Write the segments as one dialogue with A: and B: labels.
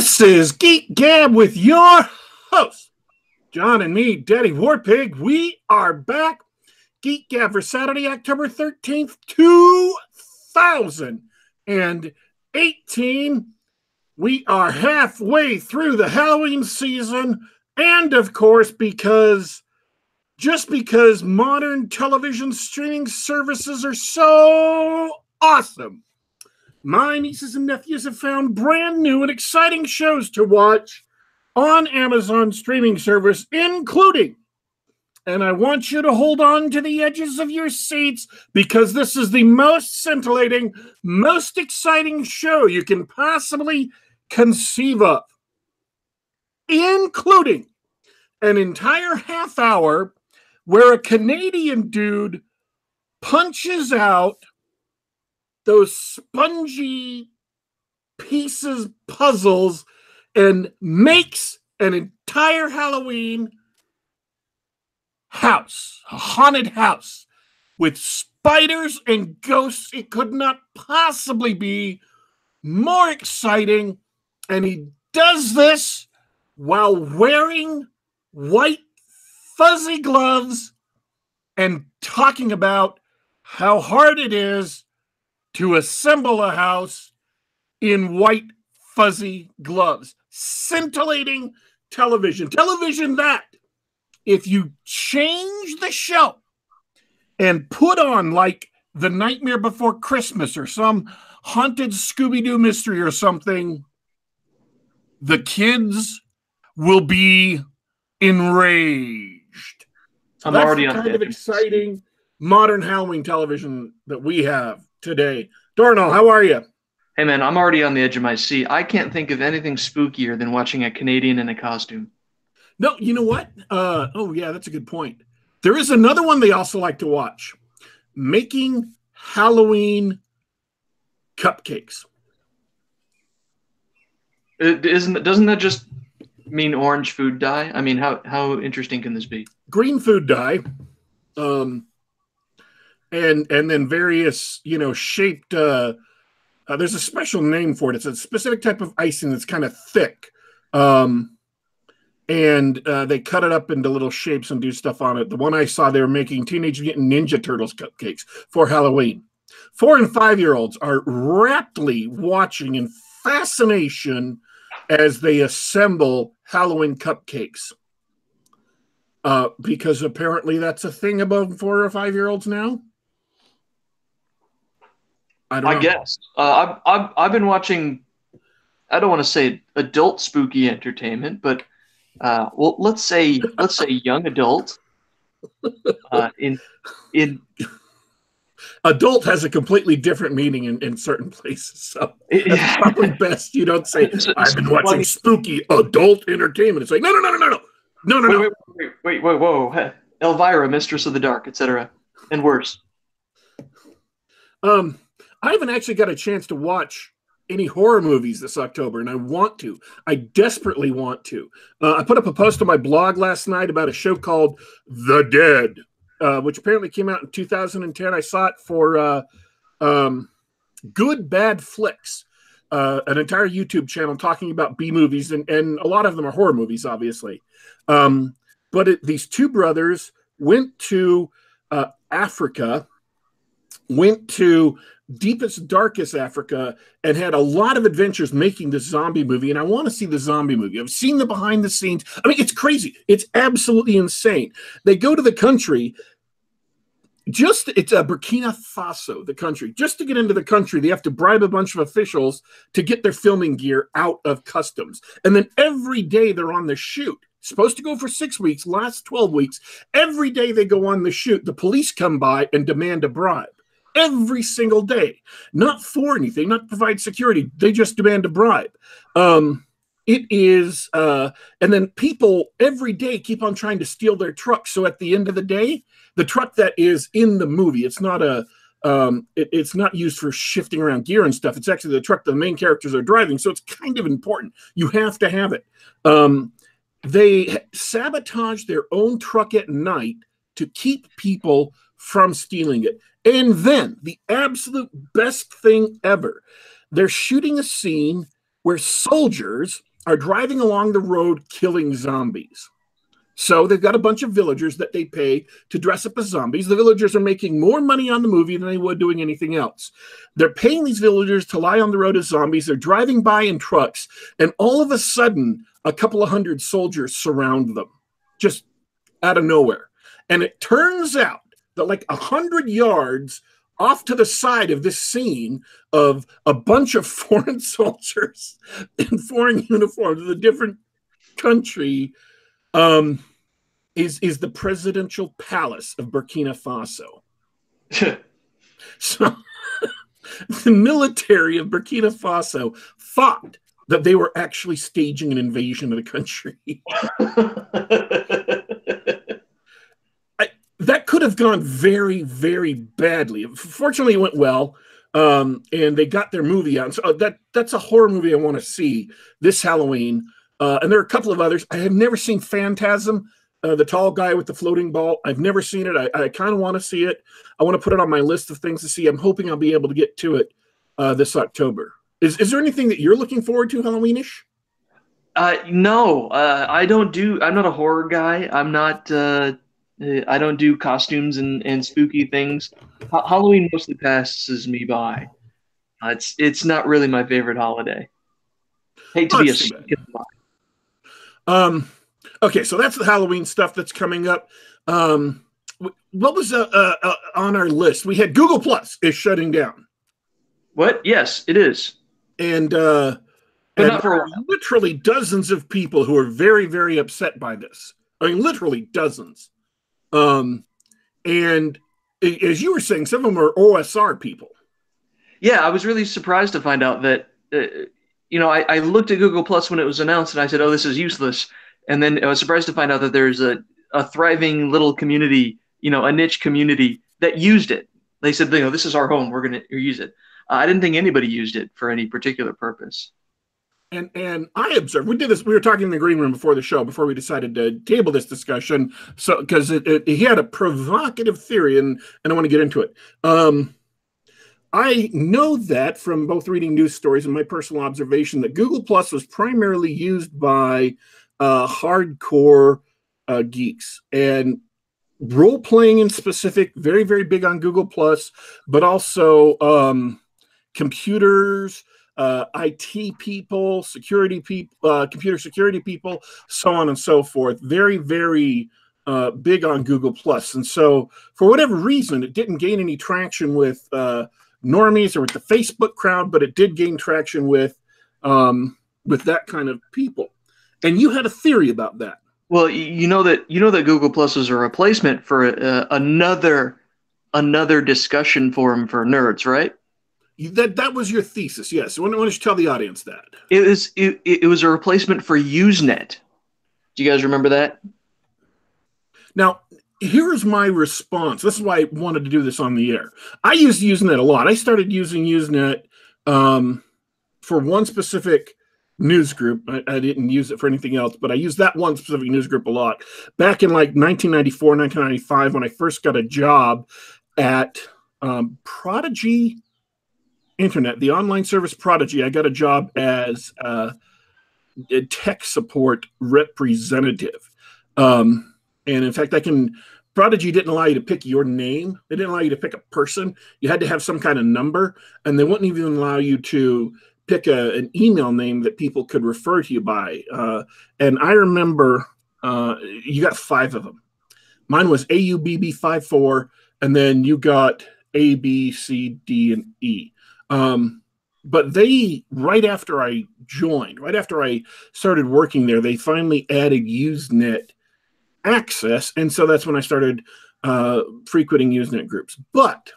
A: This is Geek Gab with your host, John and me, Daddy Warpig. We are back. Geek Gab for Saturday, October 13th, 2018. We are halfway through the Halloween season. And of course, because modern television streaming services are so awesome, my nieces and nephews have found brand new and exciting shows to watch on Amazon streaming service, including, and I want you to hold on to the edges of your seats because this is the most scintillating, most exciting show you can possibly conceive of, including an entire half hour where a Canadian dude punches out those spongy puzzles and makes an entire Halloween house, a haunted house with spiders and ghosts. It could not possibly be more exciting. And he does this while wearing white fuzzy gloves and talking about how hard it is to assemble a house in white fuzzy gloves. Scintillating television. Television that, if you change the show and put on like The Nightmare Before Christmas or some haunted Scooby-Doo mystery or something, the kids will be enraged.
B: I'm
A: That's
B: already
A: the
B: on
A: kind of exciting modern Halloween television that we have today. Darnell, how are you?
B: Hey man, I'm already on the edge of my seat. I can't think of anything spookier than watching a Canadian in a costume.
A: No, you know what? Oh yeah, that's a good point. There is another one they also like to watch. Making Halloween cupcakes.
B: Doesn't that just mean orange food dye? I mean, how interesting can this be?
A: Green food dye. And then various, shaped, there's a special name for it. It's a specific type of icing that's kind of thick. And they cut it up into little shapes and do stuff on it. The one I saw, they were making Teenage Mutant Ninja Turtles cupcakes for Halloween. 4 and 5-year-olds are raptly watching in fascination as they assemble Halloween cupcakes. Because apparently that's a thing above 4 or 5-year-olds now. I
B: guess. I've been watching, I don't want to say adult spooky entertainment, but well, let's say young adult. In
A: adult has a completely different meaning in certain places, so it's probably best you don't say I've been watching spooky adult entertainment. It's like no.
B: Wait, whoa, Elvira, Mistress of the Dark, etc., and worse.
A: I haven't actually got a chance to watch any horror movies this October, and I want to. I desperately want to. I put up a post on my blog last night about a show called The Dead, which apparently came out in 2010. I saw it for Good Bad Flicks, an entire YouTube channel talking about B-movies, and a lot of them are horror movies, obviously. But these two brothers went to Africa, went to deepest, darkest Africa, and had a lot of adventures making this zombie movie. And I want to see the zombie movie. I've seen the behind the scenes. I mean, it's crazy. It's absolutely insane. They go to the country. It's Burkina Faso, the country. Just to get into the country, they have to bribe a bunch of officials to get their filming gear out of customs. And then every day they're on the shoot. Supposed to go for 6 weeks, last 12 weeks. Every day they go on the shoot, the police come by and demand a bribe. Every single day. Not for anything, not to provide security. They just demand a bribe. It is, and then people every day keep on trying to steal their truck. So at the end of the day, the truck that is in the movie, it's not it's not used for shifting around gear and stuff. It's actually the truck the main characters are driving. So it's kind of important. You have to have it. They sabotage their own truck at night to keep people from stealing it. And then the absolute best thing ever, they're shooting a scene where soldiers are driving along the road killing zombies. So they've got a bunch of villagers that they pay to dress up as zombies. The villagers are making more money on the movie than they would doing anything else. They're paying these villagers to lie on the road as zombies. They're driving by in trucks. And all of a sudden, a couple of hundred soldiers surround them, just out of nowhere. And it turns out that like 100 yards off to the side of this scene of a bunch of foreign soldiers in foreign uniforms of a different country is the presidential palace of Burkina Faso. So the military of Burkina Faso thought that they were actually staging an invasion of the country. That could have gone very, very badly. Fortunately, it went well, and they got their movie out. So that's a horror movie I want to see this Halloween. And there are a couple of others. I have never seen Phantasm, the tall guy with the floating ball. I've never seen it. I kind of want to see it. I want to put it on my list of things to see. I'm hoping I'll be able to get to it this October. Is there anything that you're looking forward to Halloweenish?
B: No, I don't do. I'm not a horror guy. I'm not. I don't do costumes and spooky things. Halloween mostly passes me by. It's not really my favorite holiday. Hate to be a stick in the mud.
A: Okay, so that's the Halloween stuff that's coming up. What was on our list? We had Google Plus is shutting down.
B: What? Yes, it is.
A: And
B: not for a while.
A: Literally dozens of people who are very, very upset by this. I mean, literally dozens. And as you were saying, some of them are OSR people.
B: Yeah, I was really surprised to find out that, I looked at Google Plus when it was announced and I said, oh, this is useless. And then I was surprised to find out that there's a thriving little community, a niche community that used it. They said, this is our home. We're going to use it. I didn't think anybody used it for any particular purpose.
A: And I observed, we did this, we were talking in the green room before the show, before we decided to table this discussion. So, because he had a provocative theory and I want to get into it. I know that from both reading news stories and my personal observation that Google Plus was primarily used by hardcore geeks, and role-playing in specific, very, very big on Google Plus, but also computers, IT people, security people, computer security people, so on and so forth. Very, very big on Google Plus. And so for whatever reason, it didn't gain any traction with normies or with the Facebook crowd, but it did gain traction with that kind of people. And you had a theory about that.
B: Well, you know that Google Plus is a replacement for another discussion forum for nerds, right?
A: That was your thesis, yes. Why don't you tell the audience that?
B: It was a replacement for Usenet. Do you guys remember that?
A: Now, here's my response. This is why I wanted to do this on the air. I used Usenet a lot. I started using Usenet for one specific news group. I didn't use it for anything else, but I used that one specific news group a lot. Back in like 1994, 1995, when I first got a job at Prodigy Internet, the online service Prodigy, I got a job as a tech support representative. And in fact, Prodigy didn't allow you to pick your name. They didn't allow you to pick a person. You had to have some kind of number, and they wouldn't even allow you to pick an email name that people could refer to you by. And I remember you got 5 of them. Mine was AUBB54, and then you got A, B, C, D, and E. But they, right after I joined, right after I started working there, they finally added Usenet access. And so that's when I started frequenting Usenet groups. But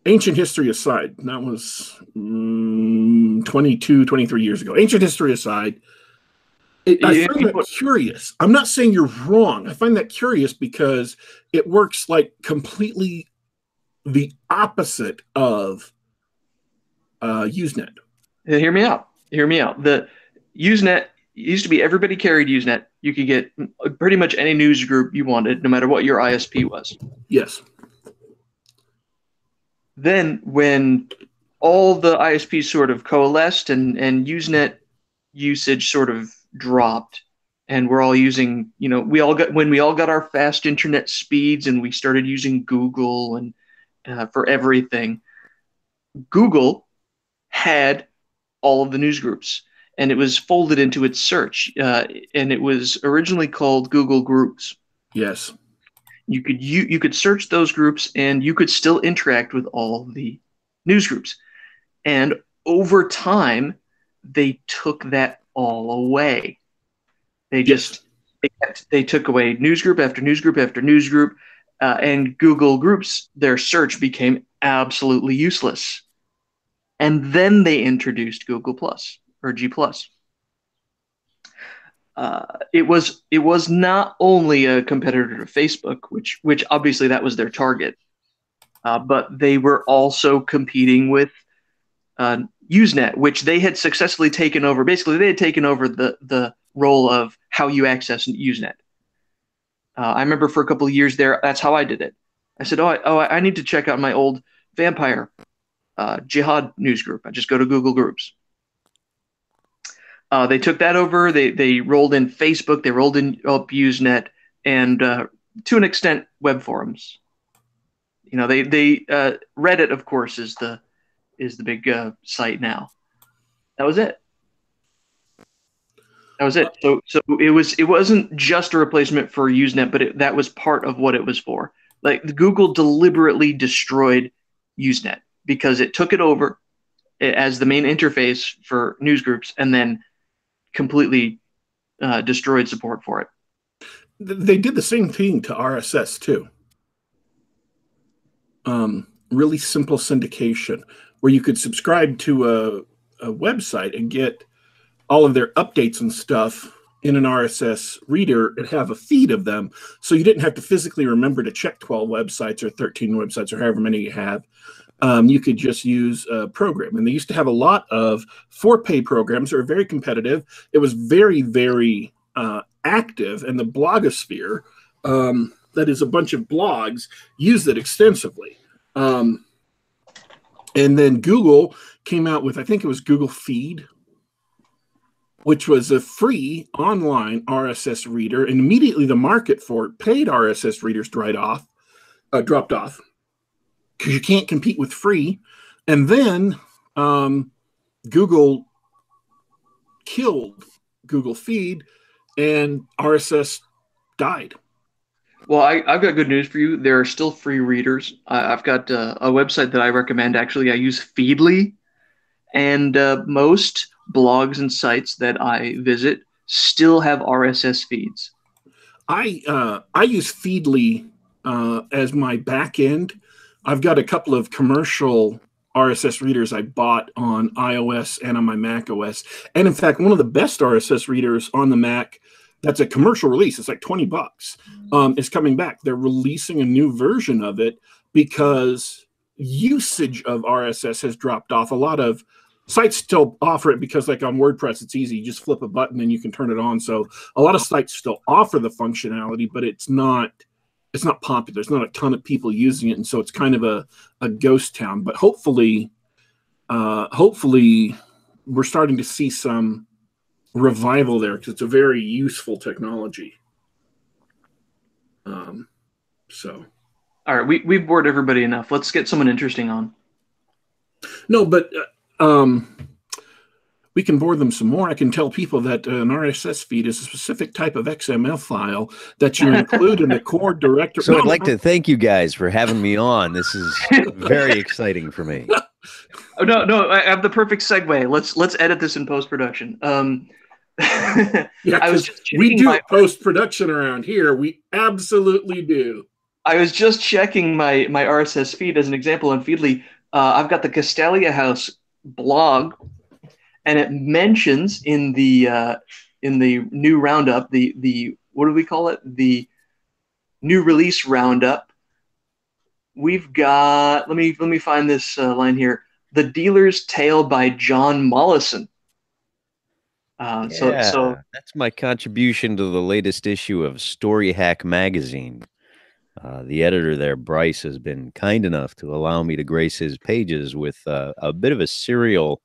A: ancient history aside, that was 22, 23 years ago. Ancient history aside, I find that curious. I'm not saying you're wrong. I find that curious because it works like completely the opposite of Usenet.
B: Hear me out. The Usenet used to be everybody carried Usenet. You could get pretty much any news group you wanted, no matter what your ISP was.
A: Yes.
B: Then when all the ISPs sort of coalesced and Usenet usage sort of dropped, and we're all using, when we all got our fast internet speeds and we started using Google and for everything. Google had all of the news groups, and it was folded into its search, and it was originally called Google Groups.
A: Yes.
B: You could search those groups, and you could still interact with all the news groups. And over time, they took that all away. They took away news group after news group after news group, and Google Groups, their search became absolutely useless. And then they introduced Google Plus or G Plus. It was not only a competitor to Facebook, which obviously that was their target, but they were also competing with Usenet, which they had successfully taken over. Basically, they had taken over the role of how you access Usenet. I remember for a couple of years there, that's how I did it. I said, I need to check out my old vampire jihad news group. I just go to Google Groups. They took that over. They rolled in Facebook. They rolled in Usenet, and to an extent, web forums. Reddit, of course, is the big site now. That was it. So it wasn't just a replacement for Usenet, but that was part of what it was for. Like, Google deliberately destroyed Usenet because it took it over as the main interface for news groups, and then completely destroyed support for it.
A: They did the same thing to RSS too. Really simple syndication where you could subscribe to a website and get all of their updates and stuff in an RSS reader and have a feed of them, so you didn't have to physically remember to check 12 websites or 13 websites or however many you have. You could just use a program. And they used to have a lot of for-pay programs that were very competitive. It was very, very active. And the blogosphere, that is a bunch of blogs, used it extensively. And then Google came out with, I think it was Google Feed, which was a free online RSS reader. And immediately the market for paid RSS readers dropped off. Because you can't compete with free. And then Google killed Google Feed, and RSS died.
B: Well, I've got good news for you. There are still free readers. I've got a website that I recommend. Actually, I use Feedly, and most blogs and sites that I visit still have RSS feeds.
A: I use Feedly as my back end. I've got a couple of commercial RSS readers I bought on iOS and on my Mac OS. And in fact, one of the best RSS readers on the Mac, that's a commercial release, it's like $20, is coming back. They're releasing a new version of it because usage of RSS has dropped off. A lot of sites still offer it because, like on WordPress, it's easy. You just flip a button and you can turn it on. So a lot of sites still offer the functionality, but it's not popular. There's not a ton of people using it, and so it's kind of a ghost town. But hopefully we're starting to see some revival there because it's a very useful technology. So,
B: all right, we've bored everybody enough. Let's get someone interesting on.
A: No, but we can bore them some more. I can tell people that an RSS feed is a specific type of XML file that you include in the core directory.
C: So I'd like to thank you guys for having me on. This is very exciting for me.
B: Oh, no, I have the perfect segue. Let's edit this in post-production.
A: Yeah, we do post-production around here. We absolutely do.
B: I was just checking my RSS feed as an example on Feedly. I've got the Castalia House blog, and it mentions in the new roundup, the what do we call it? The new release roundup. We've got, let me find this line here. The Dealer's Tale by Jon Mollison. So
C: that's my contribution to the latest issue of Story Hack magazine. The editor there, Bryce, has been kind enough to allow me to grace his pages with a bit of a serial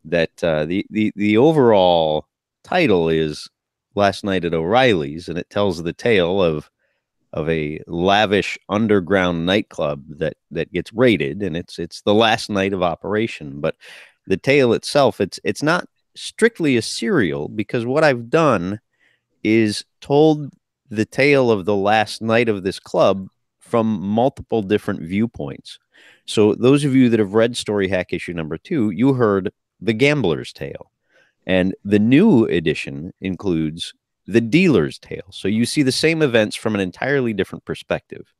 C: that the overall title is Last Night at O'Reilly's, and it tells the tale of a lavish underground nightclub that gets raided, and it's the last night of operation. But the tale itself, it's not strictly a serial, because what I've done is told the tale of the last night of this club from multiple different viewpoints. So those of you that have read Story Hack issue number 2, you heard the gambler's tale, and the new edition includes the dealer's tale. So you see the same events from an entirely different perspective,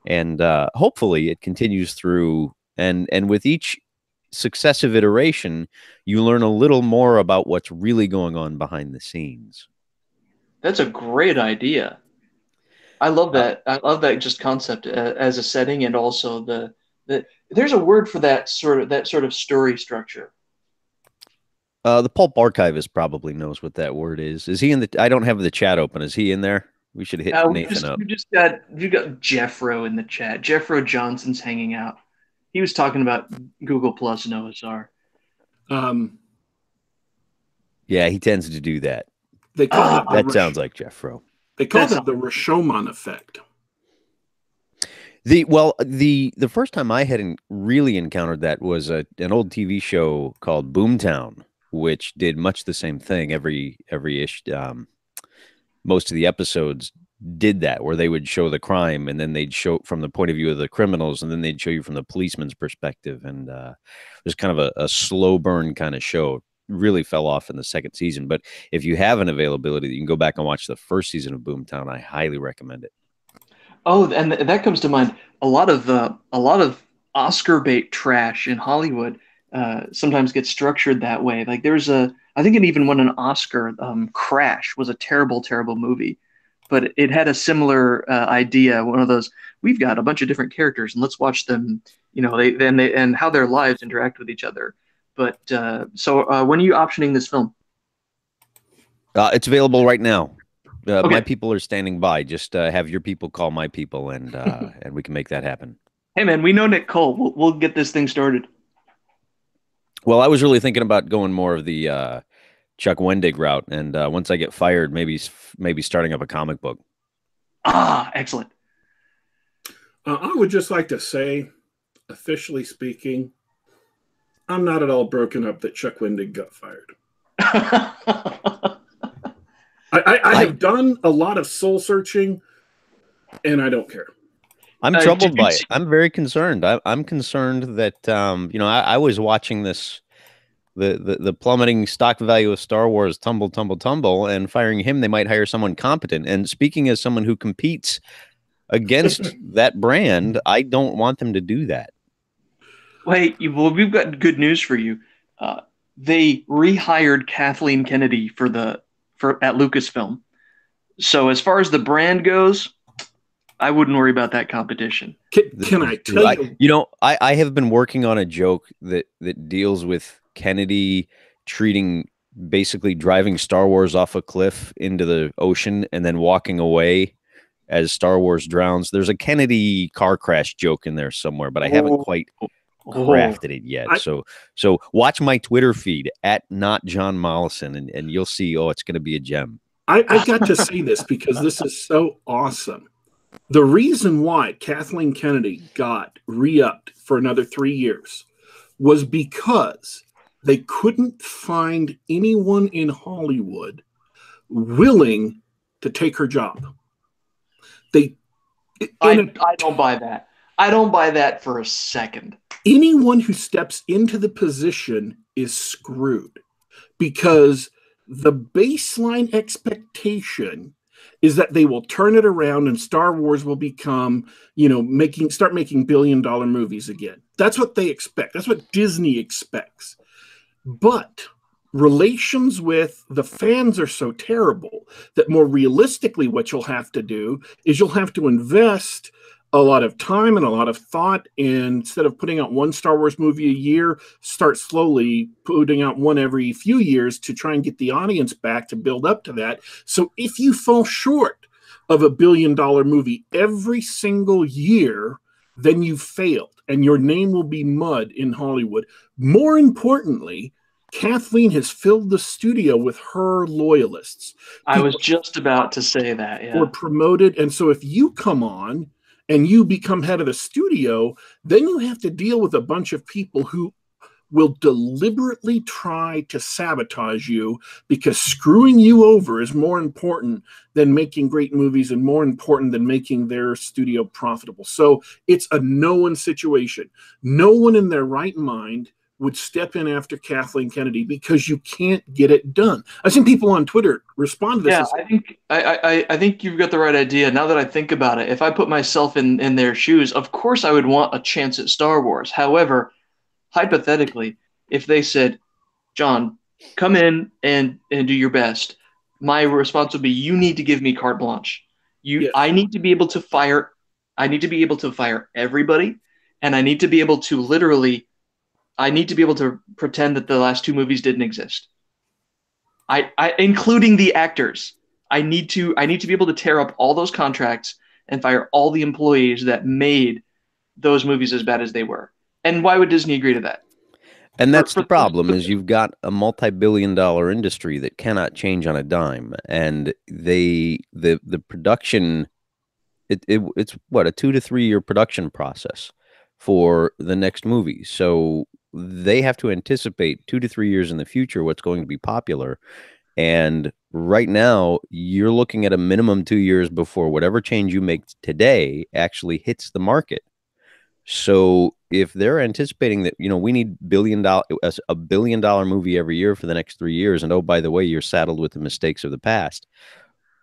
C: and hopefully it continues through. And with each successive iteration, you learn a little more about what's really going on behind the scenes.
B: That's a great idea. I love that. I love that just concept as a setting, and also the there's a word for that sort of story structure.
C: The Pulp Archivist probably knows what that word is. Is he in the? I don't have the chat open. Is he in there? We should hit Nathan up.
B: You got Jeffro in the chat. Jeffro Johnson's hanging out. He was talking about Google Plus and OSR.
C: Yeah, he tends to do that.
A: They call
C: that sounds like Jeffro.
A: They call it the Rashomon effect.
C: The first time I hadn't really encountered that was an old TV show called Boomtown, which did much the same thing. Every ish, most of the episodes did that, where they would show the crime, and then they'd show from the point of view of the criminals, and then they'd show you from the policeman's perspective. And it was kind of a slow burn kind of show. Really fell off in the second season, but if you have an availability, you can go back and watch the first season of Boomtown. I highly recommend it.
B: Oh, and that comes to mind. A lot of Oscar bait trash in Hollywood sometimes gets structured that way. Like I think it even won an Oscar. Crash was a terrible, terrible movie, but it had a similar idea. One of those, we've got a bunch of different characters, and let's watch them. And how their lives interact with each other. But so when are you optioning this film?
C: It's available right now.
B: Okay.
C: My people are standing by. Just have your people call my people, and and we can make that happen.
B: Hey, man, we know Nick Cole. We'll get this thing started.
C: Well, I was really thinking about going more of the Chuck Wendig route, and once I get fired, maybe starting up a comic book.
B: Excellent.
A: I would just like to say, officially speaking, I'm not at all broken up that Chuck Wendig got fired. I have done a lot of soul searching, and I don't care.
C: I'm troubled by it. I'm very concerned. I'm concerned that I was watching this, the plummeting stock value of Star Wars tumble, and firing him, they might hire someone competent. And speaking as someone who competes against that brand, I don't want them to do that.
B: Wait, well, we've got good news for you. They rehired Kathleen Kennedy at Lucasfilm. So as far as the brand goes, I wouldn't worry about that competition.
A: Can I tell you?
C: I have been working on a joke that deals with Kennedy basically driving Star Wars off a cliff into the ocean and then walking away as Star Wars drowns. There's a Kennedy car crash joke in there somewhere, but I haven't quite crafted it yet. So watch my Twitter feed at not Jon Mollison, and you'll see, it's going to be a gem.
A: I got to say this because this is so awesome. The reason why Kathleen Kennedy got re-upped for another 3 years was because they couldn't find anyone in Hollywood willing to take her job.
B: I don't buy that. I don't buy that for a second.
A: Anyone who steps into the position is screwed, because the baseline expectation is that they will turn it around and Star Wars will become, start making billion-dollar movies again. That's what they expect. That's what Disney expects. But relations with the fans are so terrible that more realistically what you'll have to do is you'll have to invest a lot of time and a lot of thought, and instead of putting out one Star Wars movie a year, start slowly putting out one every few years to try and get the audience back to build up to that. So if you fall short of $1 billion movie every single year, then you've failed and your name will be mud in Hollywood. More importantly, Kathleen has filled the studio with her loyalists.
B: I was just about to say that, yeah.
A: Or promoted. And so if you come on and you become head of the studio, then you have to deal with a bunch of people who will deliberately try to sabotage you, because screwing you over is more important than making great movies and more important than making their studio profitable. So it's a no-win situation. No one in their right mind would step in after Kathleen Kennedy, because you can't get it done. I've seen people on Twitter respond to this.
B: Yeah, I think you've got the right idea. Now that I think about it, if I put myself in their shoes, of course I would want a chance at Star Wars. However, hypothetically, if they said, John, come in and do your best, my response would be, you need to give me carte blanche.
A: Yes.
B: I need to be able to fire everybody, and I need to be able to pretend that the last two movies didn't exist. Including the actors. I need to be able to tear up all those contracts and fire all the employees that made those movies as bad as they were. And why would Disney agree to that?
C: And that's the problem, is you've got a multi-billion-dollar industry that cannot change on a dime, and the production, it's what, a 2 to 3 year production process for the next movie. So they have to anticipate 2 to 3 years in the future what's going to be popular. And right now, you're looking at a minimum 2 years before whatever change you make today actually hits the market. So if they're anticipating that, we need a $1 billion movie every year for the next 3 years, and oh, by the way, you're saddled with the mistakes of the past,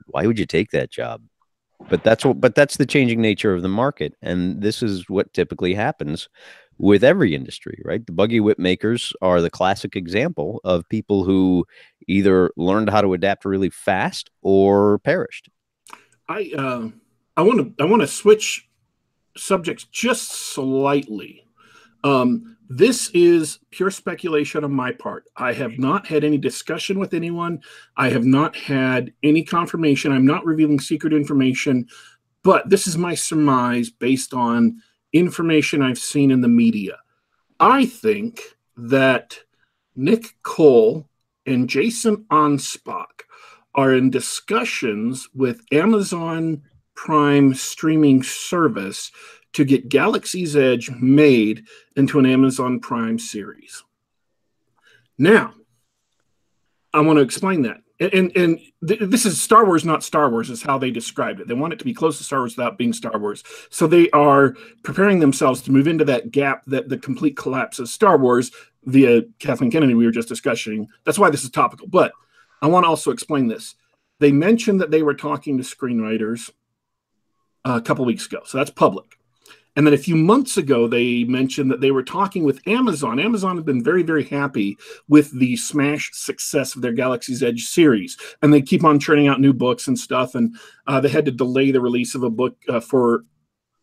C: why would you take that job? But that's the changing nature of the market, and this is what typically happens with every industry, right? The buggy whip makers are the classic example of people who either learned how to adapt really fast or perished.
A: I want to switch subjects just slightly. This is pure speculation on my part. I have not had any discussion with anyone. I have not had any confirmation. I'm not revealing secret information, but this is my surmise based on information I've seen in the media. I think that Nick Cole and Jason Onspach are in discussions with Amazon Prime streaming service to get Galaxy's Edge made into an Amazon Prime series. Now, I want to explain that. And this is Star Wars, not Star Wars, is how they described it. They want it to be close to Star Wars without being Star Wars. So they are preparing themselves to move into that gap, that the complete collapse of Star Wars via Kathleen Kennedy we were just discussing. That's why this is topical. But I want to also explain this. They mentioned that they were talking to screenwriters a couple weeks ago. So that's public. And then a few months ago, they mentioned that they were talking with Amazon. Amazon has been very, very happy with the smash success of their Galaxy's Edge series. And they keep on churning out new books and stuff. And they had to delay the release of a book for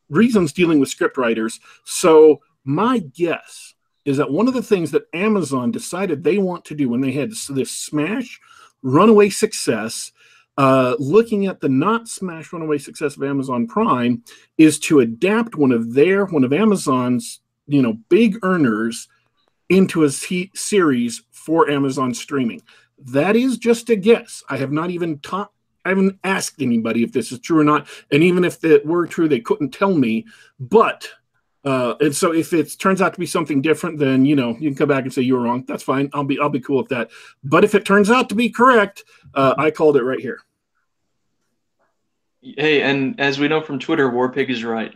A: reasons dealing with scriptwriters. So my guess is that one of the things that Amazon decided they want to do when they had this smash runaway success, looking at the not smash runaway success of Amazon Prime, is to adapt one of Amazon's, big earners into a series for Amazon streaming. That is just a guess. I have not even I haven't asked anybody if this is true or not. And even if it were true, they couldn't tell me. But, and so if it turns out to be something different, then, you can come back and say you were wrong. That's fine. I'll be cool with that. But if it turns out to be correct, I called it right here.
B: Hey, and as we know from Twitter, Warpig is right.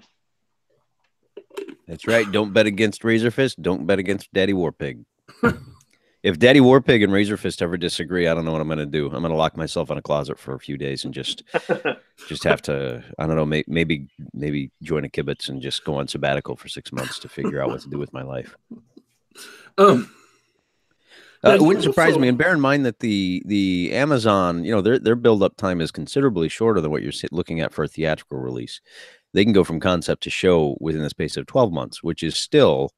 C: That's right. Don't bet against Razorfist. Don't bet against Daddy Warpig. If Daddy Warpig and Razorfist ever disagree, I don't know what I'm going to do. I'm going to lock myself in a closet for a few days and just have to, I don't know, maybe join a kibbutz and just go on sabbatical for 6 months to figure out what to do with my life. It wouldn't surprise me, and bear in mind that the Amazon, their build-up time is considerably shorter than what you're looking at for a theatrical release. They can go from concept to show within the space of 12 months, which is still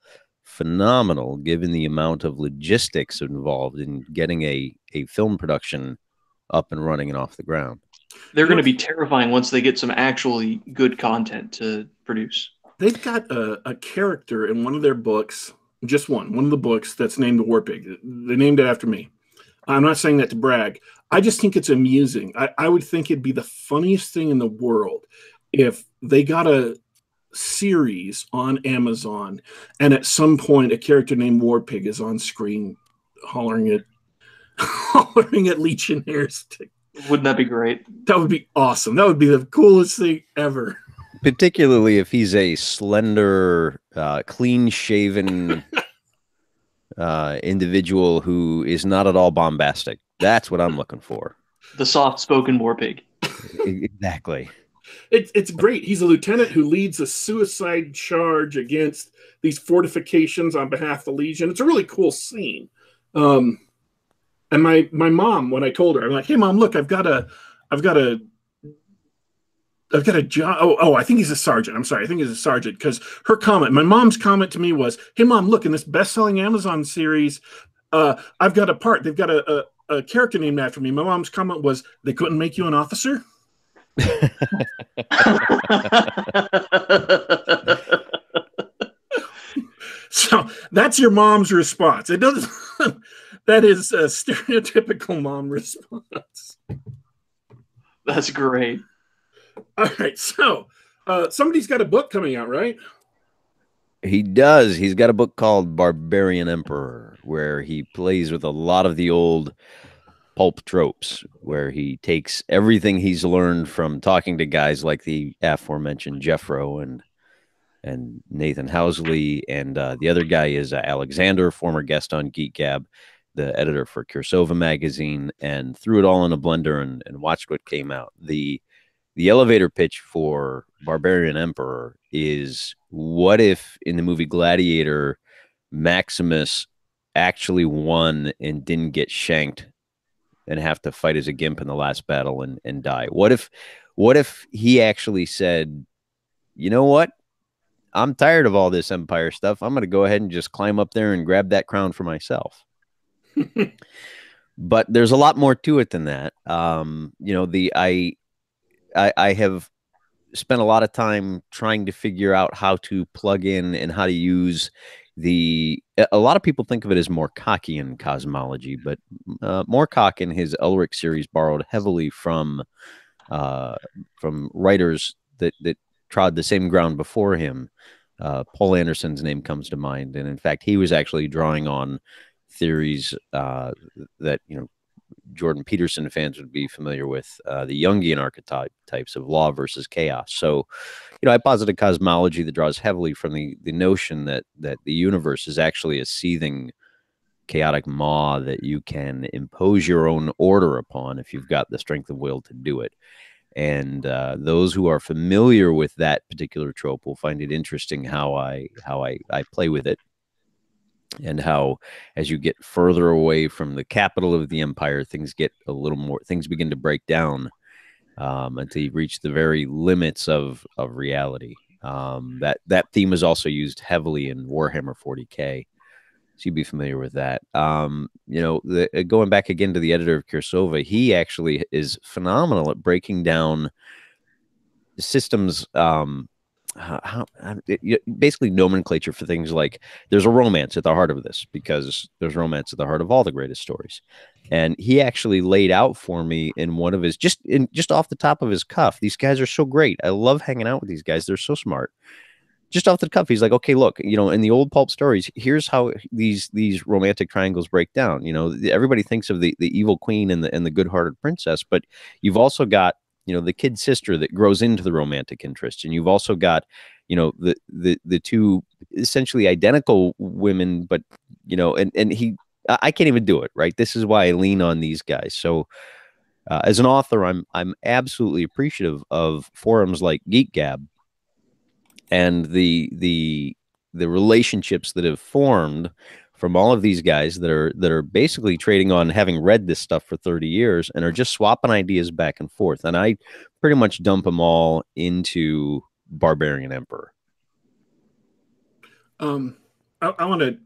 C: phenomenal given the amount of logistics involved in getting a film production up and running and off the ground.
B: They're going to be terrifying once they get some actually good content to produce.
A: They've got a character in one of their books just one of the books that's named the Warpig. They named it after me. I'm not saying that to brag. I just think it's amusing. I would think it'd be the funniest thing in the world if they got a series on Amazon and at some point a character named Warpig is on screen hollering at Legionnaires.
B: Wouldn't that be great?
A: That would be awesome. That would be the coolest thing ever.
C: Particularly if he's a slender, clean-shaven individual who is not at all bombastic. That's what I'm looking for.
B: The soft-spoken Warpig.
C: Exactly.
A: It's great. He's a lieutenant who leads a suicide charge against these fortifications on behalf of the Legion. It's a really cool scene. And my mom, when I told her, I'm like, "Hey, Mom, look, I've got a job." Oh, I think he's a sergeant. I'm sorry, I think he's a sergeant, because my mom's comment to me was, "Hey, Mom, look, in this best-selling Amazon series, I've got a part. They've got a character named after me." My mom's comment was, "They couldn't make you an officer?" So that's your mom's response. It doesn't. That is a stereotypical mom response.
B: That's great.
A: All right, so somebody's got a book coming out, right?
C: He does. He's got a book called Barbarian Emperor, where he plays with a lot of the old pulp tropes, where he takes everything he's learned from talking to guys like the aforementioned Jeffro and Nathan Housley, and the other guy is Alexander, former guest on Geek Gab, the editor for Kursova magazine, and threw it all in a blender and watched what came out. The elevator pitch for Barbarian Emperor is, what if in the movie Gladiator, Maximus actually won and didn't get shanked and have to fight as a gimp in the last battle and die? What if he actually said, "You know what? I'm tired of all this Empire stuff. I'm going to go ahead and just climb up there and grab that crown for myself." But there's a lot more to it than that. I have spent a lot of time trying to figure out how to plug in and how to use a lot of people think of it as Moorcockian cosmology, but Moorcock in his Elric series borrowed heavily from writers that trod the same ground before him. Paul Anderson's name comes to mind, and in fact, he was actually drawing on theories that Jordan Peterson fans would be familiar with, the Jungian archetypes of law versus chaos. So, I posit a cosmology that draws heavily from the notion that the universe is actually a seething, chaotic maw that you can impose your own order upon if you've got the strength of will to do it. And those who are familiar with that particular trope will find it interesting how I play with it, and how, as you get further away from the capital of the empire, things begin to break down until you reach the very limits of reality. That theme is also used heavily in Warhammer 40K. So you'd be familiar with that. Going back again to the editor of Kursova, he actually is phenomenal at breaking down systems, basically nomenclature for things like, there's a romance at the heart of this, because there's romance at the heart of all the greatest stories. And he actually laid out for me in one of his, just off the top of his cuff, these guys are so great. I love hanging out with these guys. They're so smart. Just off the cuff, he's like, okay, look, in the old pulp stories, here's how these romantic triangles break down. Everybody thinks of the evil queen and the good-hearted princess, but you've also got, the kid sister that grows into the romantic interest, and you've also got, the two essentially identical women, but I can't even do it, right? This is why I lean on these guys. So as an author, I'm absolutely appreciative of forums like Geek Gab and the relationships that have formed from all of these guys that are basically trading on having read this stuff for 30 years and are just swapping ideas back and forth. And I pretty much dump them all into Barbarian Emperor.
A: I want to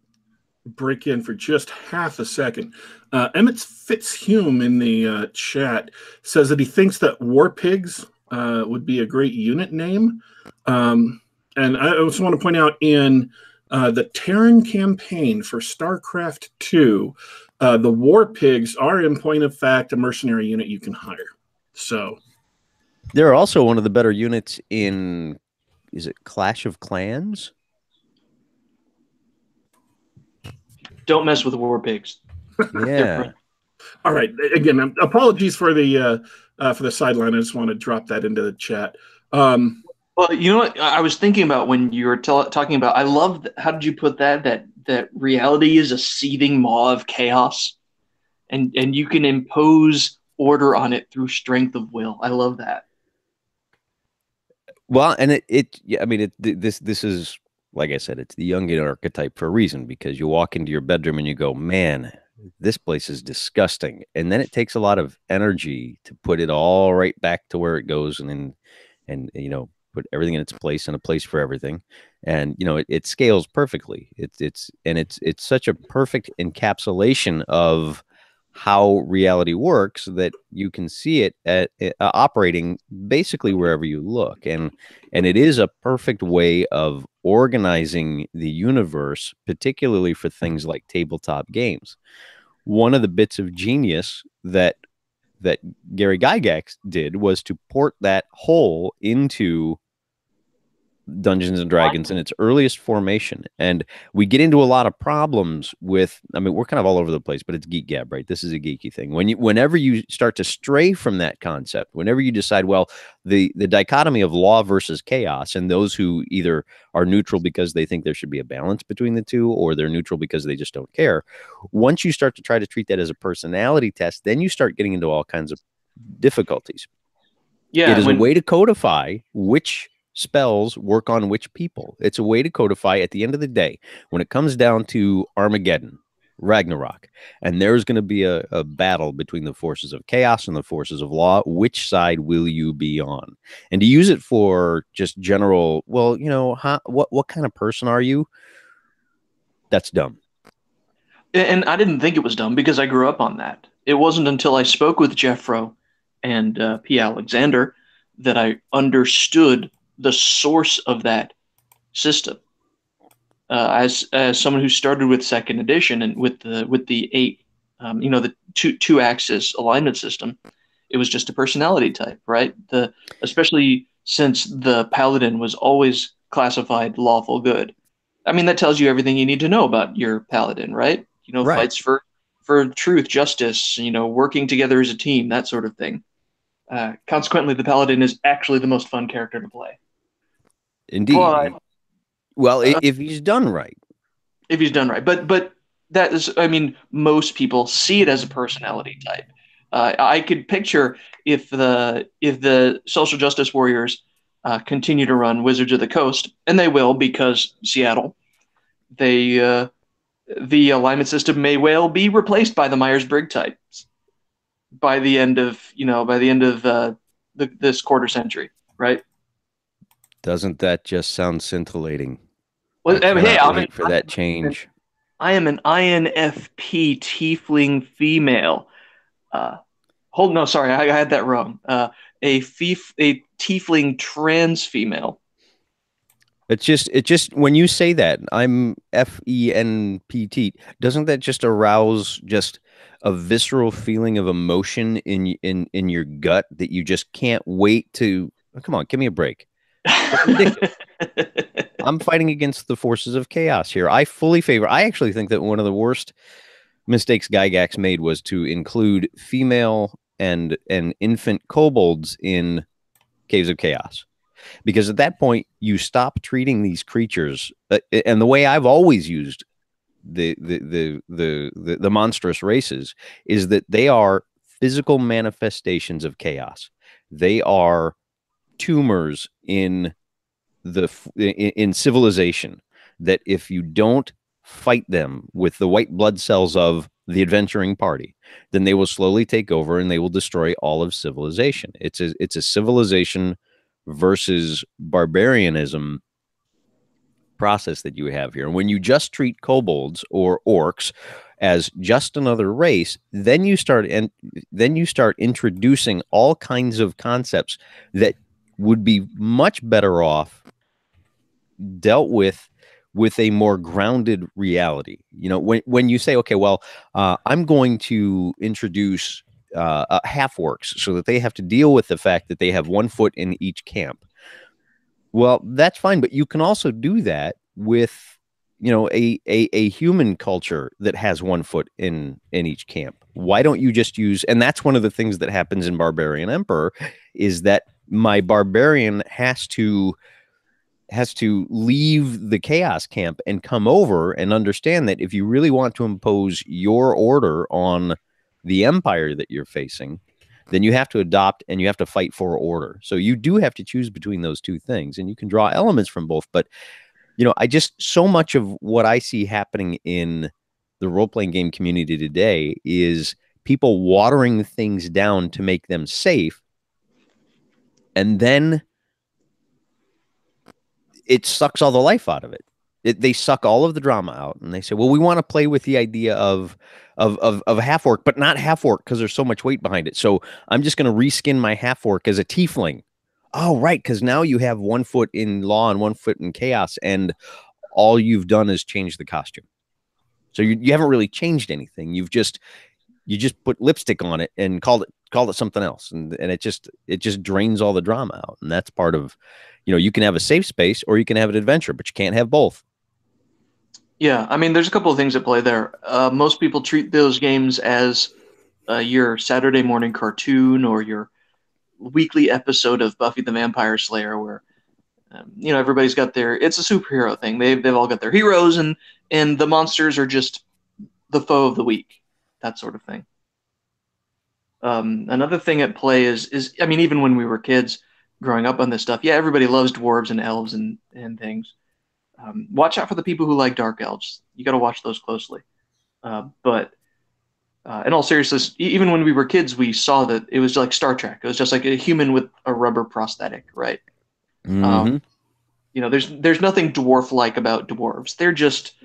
A: break in for just half a second. Emmett Fitzhume in the chat says that he thinks that Warpigs would be a great unit name. And I also want to point out, in The Terran campaign for StarCraft 2, the Warpigs are, in point of fact, a mercenary unit you can hire. So
C: they're also one of the better units in, is it Clash of Clans?
B: Don't mess with Warpigs.
C: Yeah.
A: All right. Again, apologies for the sideline. I just want to drop that into the chat.
B: Well, you know what I was thinking about when you were talking about, I love, how did you put that reality is a seething maw of chaos, and you can impose order on it through strength of will. I love that.
C: Well, and I mean, this is, like I said, it's the Jungian archetype for a reason, because you walk into your bedroom and you go, man, this place is disgusting. And then it takes a lot of energy to put it all right back to where it goes, and put everything in its place, and a place for everything. And, it scales perfectly. It's such a perfect encapsulation of how reality works that you can see it operating basically wherever you look. And it is a perfect way of organizing the universe, particularly for things like tabletop games. One of the bits of genius that Gary Gygax did was to port that whole into Dungeons and Dragons in its earliest formation. And we get into a lot of problems with, I mean, we're kind of all over the place, but it's Geek Gab, right? This is a geeky thing. Whenever you start to stray from that concept, whenever you decide, well, the dichotomy of law versus chaos, and those who either are neutral because they think there should be a balance between the two, or they're neutral because they just don't care. Once you start to try to treat that as a personality test, then you start getting into all kinds of difficulties.
B: Yeah,
C: it is a way to codify which spells work on which people. It's a way to codify, at the end of the day, when it comes down to Armageddon, Ragnarok, and there's going to be a battle between the forces of chaos and the forces of law. Which side will you be on? And to use it for just general, well, what kind of person are you? That's dumb.
B: And I didn't think it was dumb, because I grew up on that. It wasn't until I spoke with Jeffro and P. Alexander that I understood the source of that system. As someone who started with second edition and with the 8, the two axis alignment system, it was just a personality type, right? Especially since the paladin was always classified lawful good. I mean, that tells you everything you need to know about your paladin, right?
C: Right.
B: Fights for truth, justice, working together as a team, that sort of thing. Consequently, the paladin is actually the most fun character to play.
C: Indeed. Well, if he's done right.
B: If he's done right. But that is, I mean, most people see it as a personality type. I could picture if the social justice warriors continue to run Wizards of the Coast, and they will, because Seattle, the alignment system may well be replaced by the Myers-Briggs types by the end of this quarter century, right?
C: Doesn't that just sound scintillating?
B: Well,
C: I'll wait for that change.
B: I am an INFP tiefling female. Sorry, I had that wrong. A tiefling trans female.
C: It just when you say that, I'm FENPT, doesn't that just arouse just a visceral feeling of emotion in your gut that you just can't wait to, come on, give me a break. I'm fighting against the forces of chaos here. I actually think that one of the worst mistakes Gygax made was to include female and infant kobolds in Caves of Chaos. Because at that point, you stop treating these creatures, and the way I've always used the monstrous races is that they are physical manifestations of chaos. They are tumors in civilization, that if you don't fight them with the white blood cells of the adventuring party, then they will slowly take over and they will destroy all of civilization. It's a civilization versus barbarianism process that you have here. And when you just treat kobolds or orcs as just another race, then you start introducing all kinds of concepts that would be much better off dealt with with a more grounded reality. You know, when you say, okay, well, I'm going to introduce half orcs so that they have to deal with the fact that they have 1 foot in each camp. Well, that's fine, but you can also do that with, you know, a human culture that has 1 foot in each camp. Why don't you just use? And that's one of the things that happens in Barbarian Emperor, is that my barbarian has to leave the chaos camp and come over and understand that if you really want to impose your order on the empire that you're facing, then you have to adopt and you have to fight for order. So you do have to choose between those two things, and you can draw elements from both. But, you know, so much of what I see happening in the role-playing game community today is people watering things down to make them safe, and then it sucks all the life out of it. They suck all of the drama out, and they say, well, we want to play with the idea of half orc, but not half orc because there's so much weight behind it. So I'm just going to reskin my half orc as a tiefling. Oh, right, because now you have 1 foot in law and 1 foot in chaos, and all you've done is change the costume. So you haven't really changed anything. You just put lipstick on it and called it something else, and it just drains all the drama out. And that's part of, you know, you can have a safe space or you can have an adventure, but you can't have both.
B: Yeah, I mean, there's a couple of things at play there. Most people treat those games as your Saturday morning cartoon or your weekly episode of Buffy the Vampire Slayer, where you know, everybody's got it's a superhero thing. They've all got their heroes, and the monsters are just the foe of the week, that sort of thing. Another thing at play is I mean, even when we were kids growing up on this stuff, yeah, everybody loves dwarves and elves and things. Watch out for the people who like dark elves. You got to watch those closely. But in all seriousness, even when we were kids, we saw that it was like Star Trek. It was just like a human with a rubber prosthetic, right?
C: Mm-hmm.
B: You know, there's nothing dwarf-like about dwarves. They're just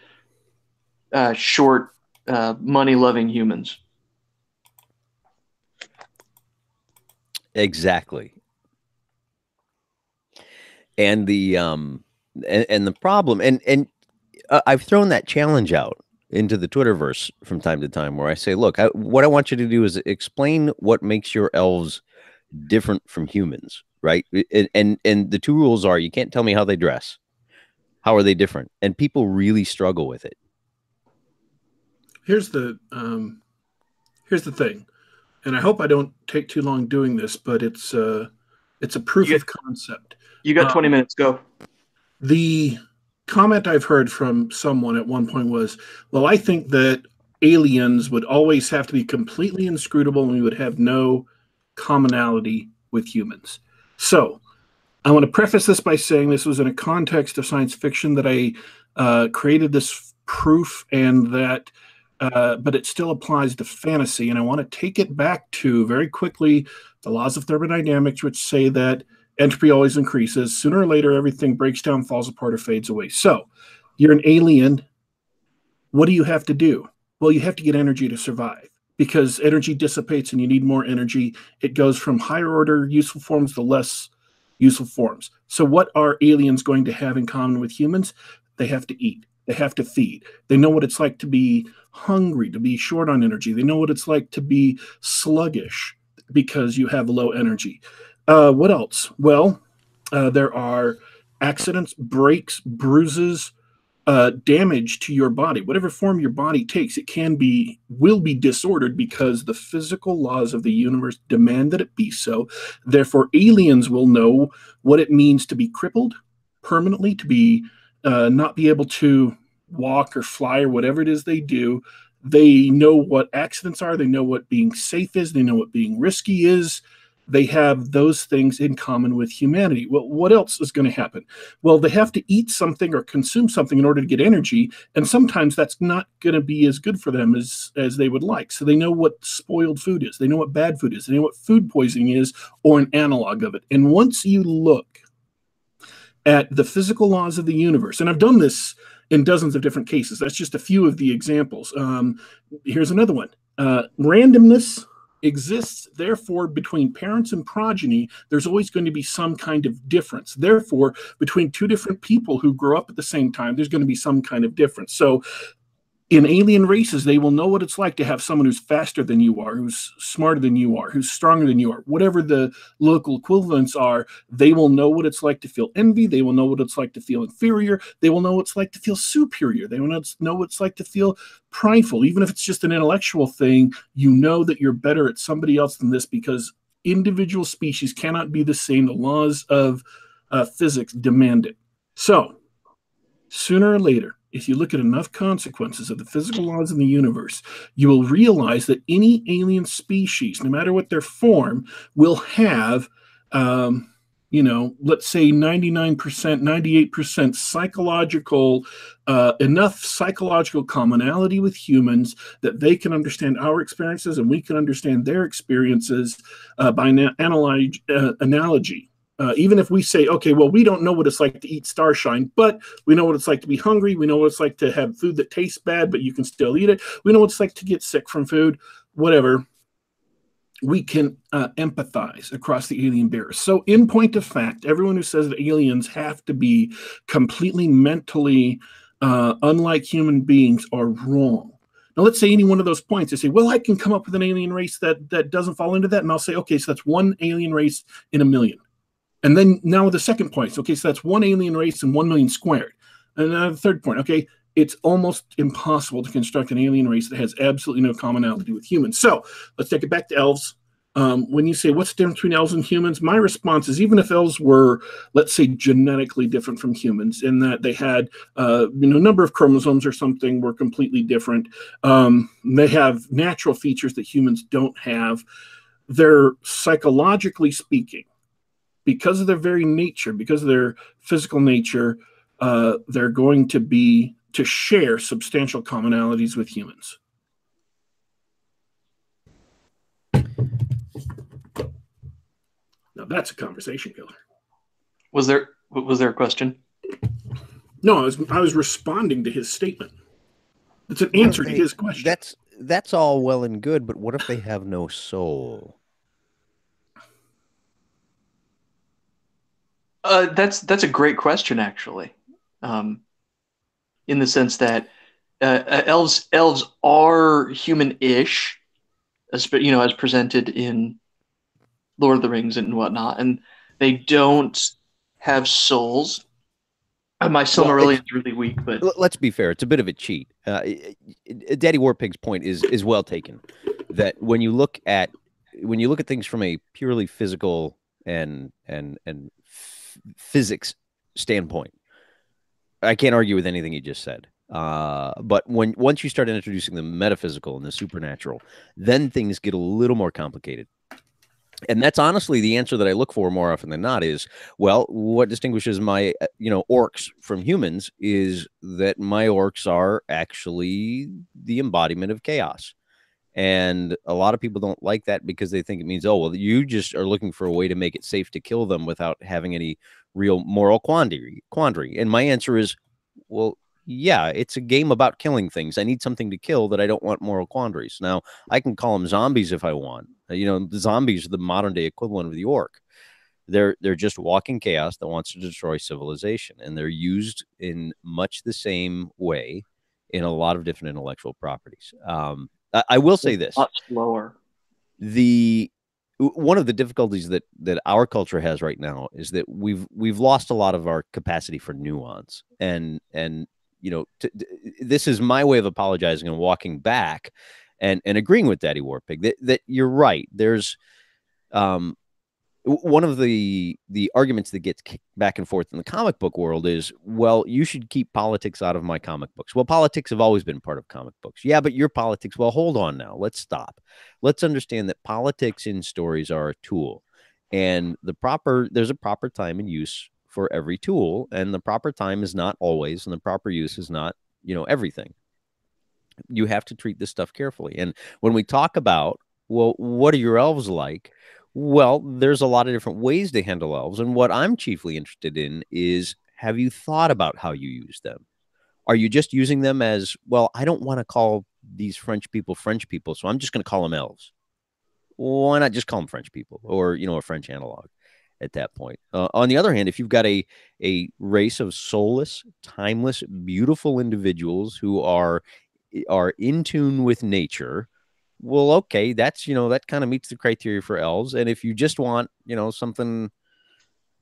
B: short, money-loving humans.
C: Exactly. And the and the problem, and I've thrown that challenge out into the Twitterverse from time to time, where I say, look, what I want you to do is explain what makes your elves different from humans, right? And the two rules are, you can't tell me how they dress. How are they different? And people really struggle with it.
A: Here's the thing, and I hope I don't take too long doing this, but it's a proof of concept.
B: You got 20 minutes. Go.
A: The comment I've heard from someone at one point was, well, I think that aliens would always have to be completely inscrutable and we would have no commonality with humans. So I want to preface this by saying this was in a context of science fiction that I created this proof, and that but it still applies to fantasy. And I want to take it back to, very quickly, the laws of thermodynamics, which say that entropy always increases. Sooner or later, everything breaks down, falls apart, or fades away. So you're an alien. What do you have to do? Well, you have to get energy to survive, because energy dissipates and you need more energy. It goes from higher order useful forms to less useful forms. So what are aliens going to have in common with humans? They have to eat. They have to feed. They know what it's like to be hungry, to be short on energy. They know what it's like to be sluggish because you have low energy. What else? Well, there are accidents, breaks, bruises, damage to your body. Whatever form your body takes, will be disordered because the physical laws of the universe demand that it be so. Therefore, aliens will know what it means to be crippled permanently, to be not be able to walk or fly or whatever it is they do. They know what accidents are. They know what being safe is. They know what being risky is. They have those things in common with humanity. Well, what else is going to happen? Well, they have to eat something or consume something in order to get energy, and sometimes that's not going to be as good for them as they would like. So they know what spoiled food is. They know what bad food is. They know what food poisoning is, or an analog of it. And once you look at the physical laws of the universe, and I've done this in dozens of different cases. That's just a few of the examples. Here's another one. Randomness exists. Therefore, between parents and progeny, there's always going to be some kind of difference. Therefore, between two different people who grow up at the same time, there's going to be some kind of difference. So in alien races, they will know what it's like to have someone who's faster than you are, who's smarter than you are, who's stronger than you are. Whatever the local equivalents are, they will know what it's like to feel envy. They will know what it's like to feel inferior. They will know what it's like to feel superior. They will know what it's like to feel prideful. Even if it's just an intellectual thing, you know that you're better at somebody else than this, because individual species cannot be the same. The laws of physics demand it. So, sooner or later, if you look at enough consequences of the physical laws in the universe, you will realize that any alien species, no matter what their form, will have, let's say 99%, 98% psychological, enough psychological commonality with humans that they can understand our experiences and we can understand their experiences by analogy. Even if we say, okay, well, we don't know what it's like to eat starshine, but we know what it's like to be hungry. We know what it's like to have food that tastes bad, but you can still eat it. We know what it's like to get sick from food, whatever. We can empathize across the alien barriers. So in point of fact, everyone who says that aliens have to be completely mentally unlike human beings are wrong. Now, let's say any one of those points, they say, well, I can come up with an alien race that doesn't fall into that. And I'll say, okay, so that's one alien race in a million. And then now the second point, okay, so that's one alien race and 1 million squared. And the third point, okay, it's almost impossible to construct an alien race that has absolutely no commonality with humans. So let's take it back to elves. When you say, what's the difference between elves and humans? My response is, even if elves were, let's say, genetically different from humans, in that they had, number of chromosomes or something were completely different. They have natural features that humans don't have. They're psychologically speaking, because of their very nature, because of their physical nature, they're going to share substantial commonalities with humans. Now that's a conversation killer.
B: Was there a question?
A: No, I was responding to his statement. It's an answer to his question.
C: That's all well and good, but what if they have no soul?
B: That's a great question, actually. In the sense that elves are human-ish, as presented in Lord of the Rings and whatnot, and they don't have souls. My Silmarillion's really weak, but
C: let's be fair; it's a bit of a cheat. Daddy Warpig's point is well taken. That when you look at things from a purely physical and physics standpoint, I can't argue with anything he just said. But once you start introducing the metaphysical and the supernatural, then things get a little more complicated. And that's honestly the answer that I look for more often than not is, well, what distinguishes my, orcs from humans is that my orcs are actually the embodiment of chaos. And a lot of people don't like that because they think it means, oh, well, you just are looking for a way to make it safe to kill them without having any real moral quandary. And my answer is, well, yeah, it's a game about killing things. I need something to kill that I don't want moral quandaries. Now, I can call them zombies if I want. The zombies are the modern day equivalent of the orc. They're just walking chaos that wants to destroy civilization, and they're used in much the same way in a lot of different intellectual properties. I will say this:
B: much slower.
C: One of the difficulties that our culture has right now is that we've lost a lot of our capacity for nuance, and this is my way of apologizing and walking back and agreeing with Daddy Warpig that you're right. There's one of the arguments that gets kicked back and forth in the comic book world is, well, you should keep politics out of my comic books. Well, politics have always been part of comic books. Yeah, but your politics, well, hold on now. Let's stop. Let's understand that politics in stories are a tool, and there's a proper time and use for every tool, and the proper time is not always, and the proper use is not, everything. You have to treat this stuff carefully. And when we talk about, well, what are your elves like? Well, there's a lot of different ways to handle elves. And what I'm chiefly interested in is, have you thought about how you use them? Are you just using them as, well, I don't want to call these French people, so I'm just going to call them elves? why not just call them French people, or a French analog at that point? On the other hand, if you've got a race of soulless, timeless, beautiful individuals who are in tune with nature, well, okay, that's that kind of meets the criteria for elves. And if you just want something,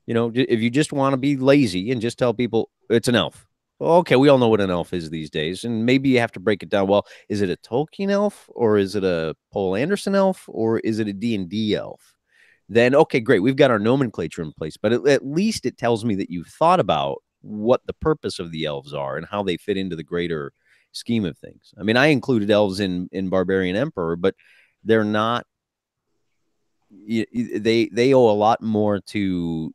C: if you just want to be lazy and just tell people it's an elf, okay, we all know what an elf is these days, and maybe you have to break it down. Well, is it a Tolkien elf, or is it a Poul Anderson elf, or is it a D&D elf? Then okay, great, we've got our nomenclature in place, but at least it tells me that you've thought about what the purpose of the elves are and how they fit into the greater scheme of things. I mean, I included elves in Barbarian Emperor, but they're not. They owe a lot more to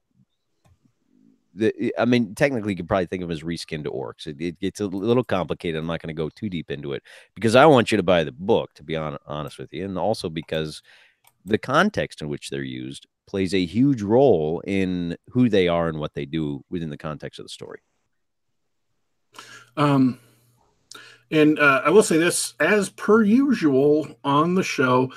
C: I mean, technically, you could probably think of them as reskinned orcs. It gets a little complicated. I'm not going to go too deep into it because I want you to buy the book, to be honest with you, and also because the context in which they're used plays a huge role in who they are and what they do within the context of the story.
A: And I will say this, as per usual on the show,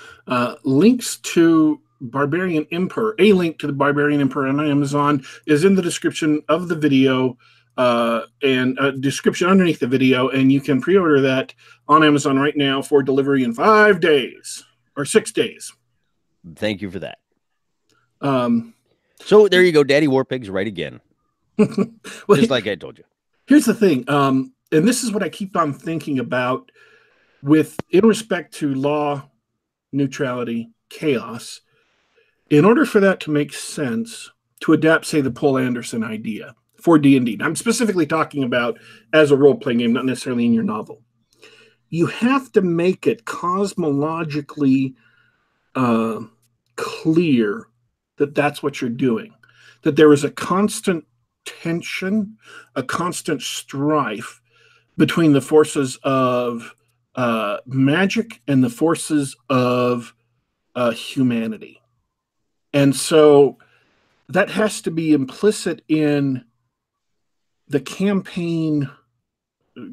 A: links to Barbarian Emperor, a link to the Barbarian Emperor on Amazon is in the description of the video, and a description underneath the video, and you can pre-order that on Amazon right now for delivery in 5 days or 6 days.
C: Thank you for that. So there you go, Daddy Warpig's right again. Well, just like I told you.
A: Here's the thing, and this is what I keep on thinking about in respect to law, neutrality, chaos. In order for that to make sense, to adapt, say, the Poul Anderson idea for D&D, I'm specifically talking about as a role-playing game, not necessarily in your novel. You have to make it cosmologically clear that that's what you're doing, that there is a constant tension, a constant strife between the forces of magic and the forces of humanity. And so that has to be implicit in the campaign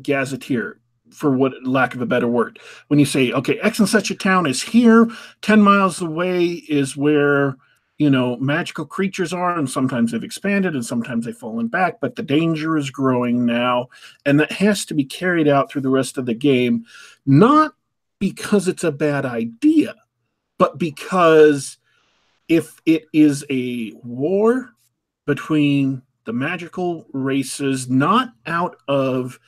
A: gazetteer, for what lack of a better word. When you say, okay, X and such a town is here, 10 miles away is where, magical creatures are, and sometimes they've expanded and sometimes they've fallen back, but the danger is growing now. And that has to be carried out through the rest of the game, not because it's a bad idea, but because if it is a war between the magical races, not out of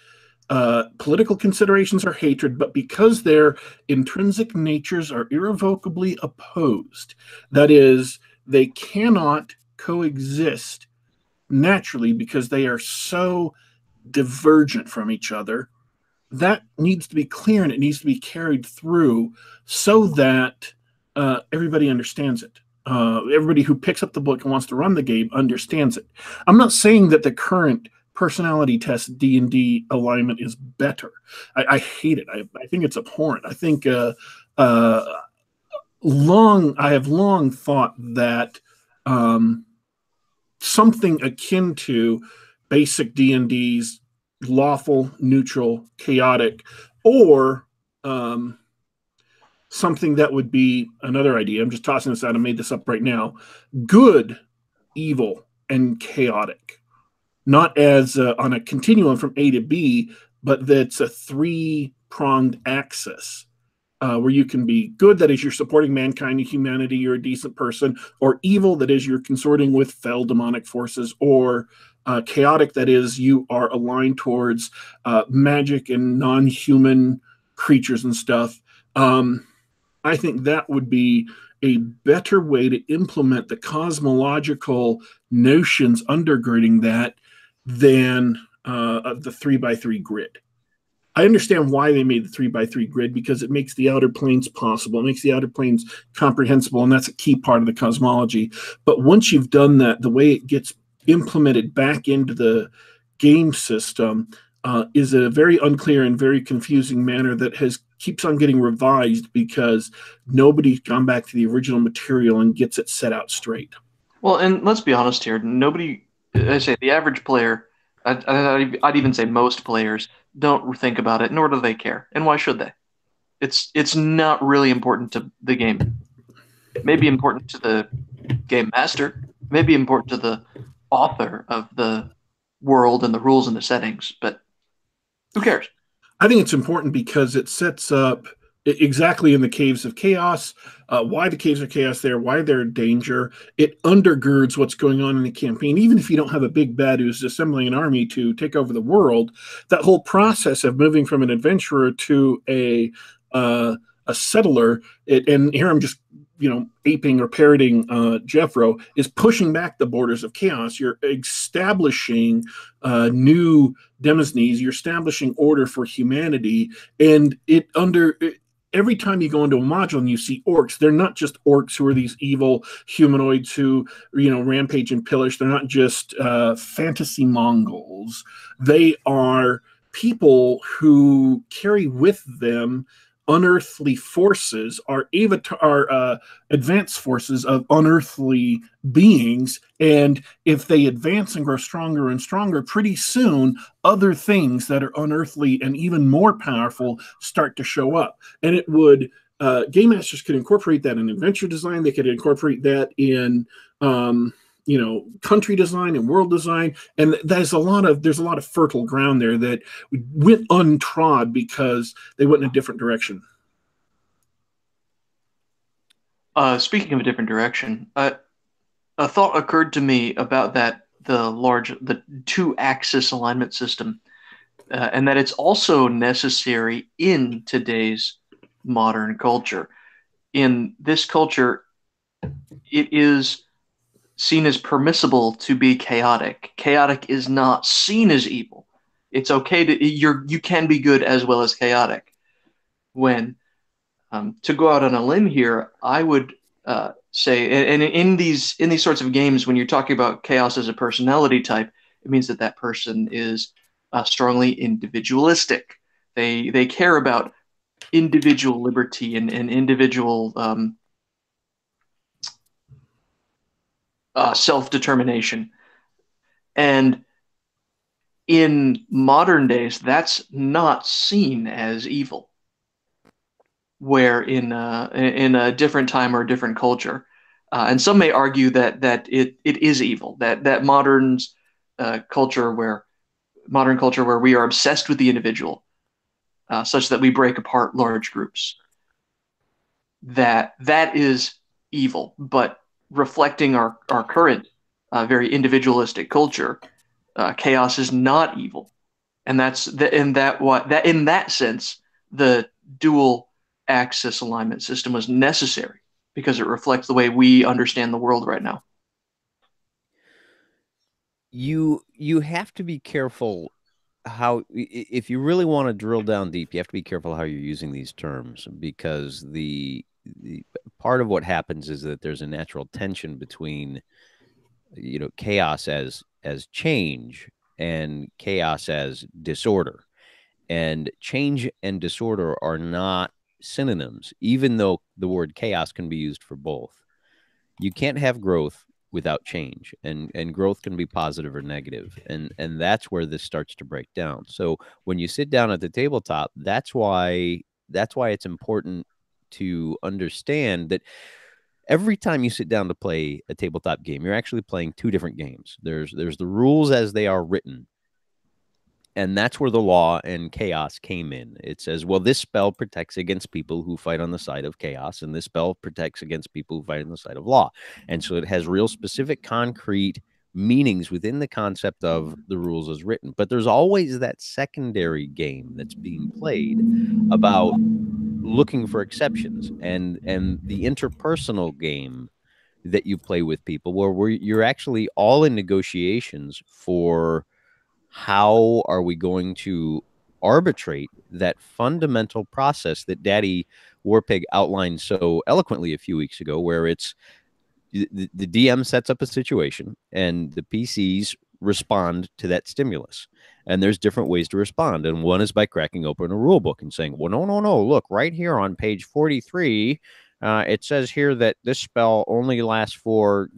A: political considerations or hatred, but because their intrinsic natures are irrevocably opposed, that is, they cannot coexist naturally because they are so divergent from each other, that needs to be clear and it needs to be carried through so that everybody understands it. Everybody who picks up the book and wants to run the game understands it. I'm not saying that the current personality test D&D alignment is better. I hate it. I think it's abhorrent. I think I have long thought that something akin to basic D&D's lawful, neutral, chaotic, or something that would be another idea. I'm just tossing this out. I made this up right now. Good, evil, and chaotic. Not as on a continuum from A to B, but that's a three-pronged axis where you can be good, that is you're supporting mankind and humanity, you're a decent person, or evil, that is you're consorting with fell demonic forces, or chaotic, that is you are aligned towards magic and non-human creatures and stuff. I think that would be a better way to implement the cosmological notions undergirding that than the 3x3 grid. I understand why they made the 3x3 grid, because it makes the outer planes possible. It makes the outer planes comprehensible, and that's a key part of the cosmology. But once you've done that, the way it gets implemented back into the game system is a very unclear and very confusing manner that keeps on getting revised because nobody's gone back to the original material and gets it set out straight.
B: Well, and let's be honest here. Nobody, I say the average player, I'd even say most players, don't think about it, nor do they care. And why should they? It's not really important to the game. may be important to the game master, may be important to the author of the world and the rules and the settings, but who cares?
A: I think it's important because it sets up exactly in the caves of chaos, why the caves of chaos there, why they're in danger. It undergirds what's going on in the campaign. Even if you don't have a big bad who's assembling an army to take over the world, that whole process of moving from an adventurer to a settler, and here I'm just aping or parroting Jeffro, is pushing back the borders of chaos. You're establishing new demosnes, you're establishing order for humanity, and every time you go into a module and you see orcs, they're not just orcs who are these evil humanoids who rampage and pillage. They're not just fantasy Mongols. They are people who carry with them unearthly forces, are advanced forces of unearthly beings, and if they advance and grow stronger and stronger, pretty soon other things that are unearthly and even more powerful start to show up. And it would game masters could incorporate that in adventure design. They could incorporate that in country design and world design, and there's a lot of fertile ground there that went untrod because they went in a different direction.
B: Speaking of a different direction, a thought occurred to me about the 2-axis alignment system, and that it's also necessary in today's modern culture. In this culture, it is seen as permissible to be chaotic. Chaotic is not seen as evil. It's okay you can be good as well as chaotic. When to go out on a limb here, I would say, and in these sorts of games, when you're talking about chaos as a personality type, it means that person is strongly individualistic. They care about individual liberty and individual self-determination. And in modern days, that's not seen as evil. Where in a different time or a different culture, and some may argue that it is evil. That modern culture where we are obsessed with the individual, such that we break apart large groups. That is evil, but reflecting our current very individualistic culture, chaos is not evil, and in that sense, the dual axis alignment system was necessary because it reflects the way we understand the world right now.
C: You have to be careful how, if you really want to drill down deep, you have to be careful how you're using these terms, because the part of what happens is that there's a natural tension between chaos as change and chaos as disorder. And change and disorder are not synonyms, even though the word chaos can be used for both. You can't have growth without change, and growth can be positive or negative, and that's where this starts to break down. So when you sit down at the tabletop, that's why it's important to understand that every time you sit down to play a tabletop game, you're actually playing two different games. There's the rules as they are written, and that's where the law and chaos came in. It says, well, this spell protects against people who fight on the side of chaos, and this spell protects against people who fight on the side of law. And so it has real specific, concrete meanings within the concept of the rules as written. But there's always that secondary game that's being played about looking for exceptions, and the interpersonal game that you play with people, where you're actually all in negotiations for how are we going to arbitrate that fundamental process that Daddy Warpig outlined so eloquently a few weeks ago, where it's the DM sets up a situation and the PCs respond to that stimulus. And there's different ways to respond. And one is by cracking open a rule book and saying, well, no, look, right here on page 43, it says here that this spell only lasts for,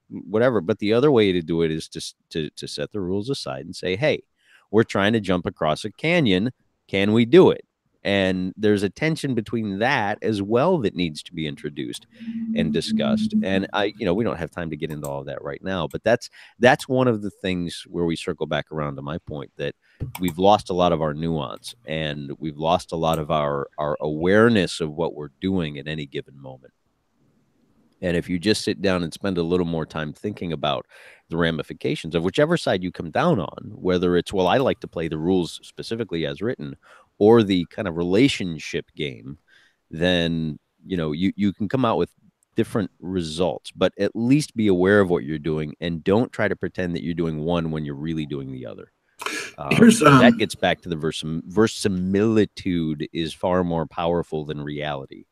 C: whatever. But the other way to do it is to set the rules aside and say, hey, we're trying to jump across a canyon. Can we do it? And there's a tension between that as well that needs to be introduced and discussed. And we don't have time to get into all of that right now, but that's one of the things where we circle back around to my point that we've lost a lot of our nuance, and we've lost a lot of our awareness of what we're doing at any given moment. And if you just sit down and spend a little more time thinking about the ramifications of whichever side you come down on, whether it's, well, I like to play the rules specifically as written, or the kind of relationship game, then, you can come out with different results, but at least be aware of what you're doing and don't try to pretend that you're doing one when you're really doing the other. That gets back to the verisimilitude is far more powerful than reality.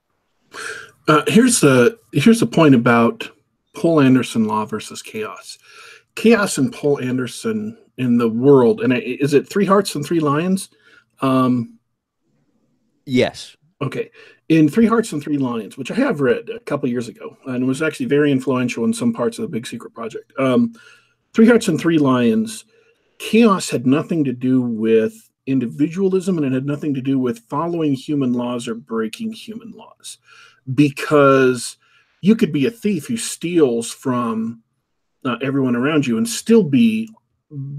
A: Here's a point about Poul Anderson law versus chaos. Chaos and Poul Anderson in the world, and is it 3 Hearts and 3 Lions?
C: Yes.
A: Okay. In 3 Hearts and 3 Lions, which I have read a couple years ago, and was actually very influential in some parts of the Big Secret Project. 3 Hearts and 3 Lions, chaos had nothing to do with individualism, and it had nothing to do with following human laws or breaking human laws. Because you could be a thief who steals from everyone around you and still be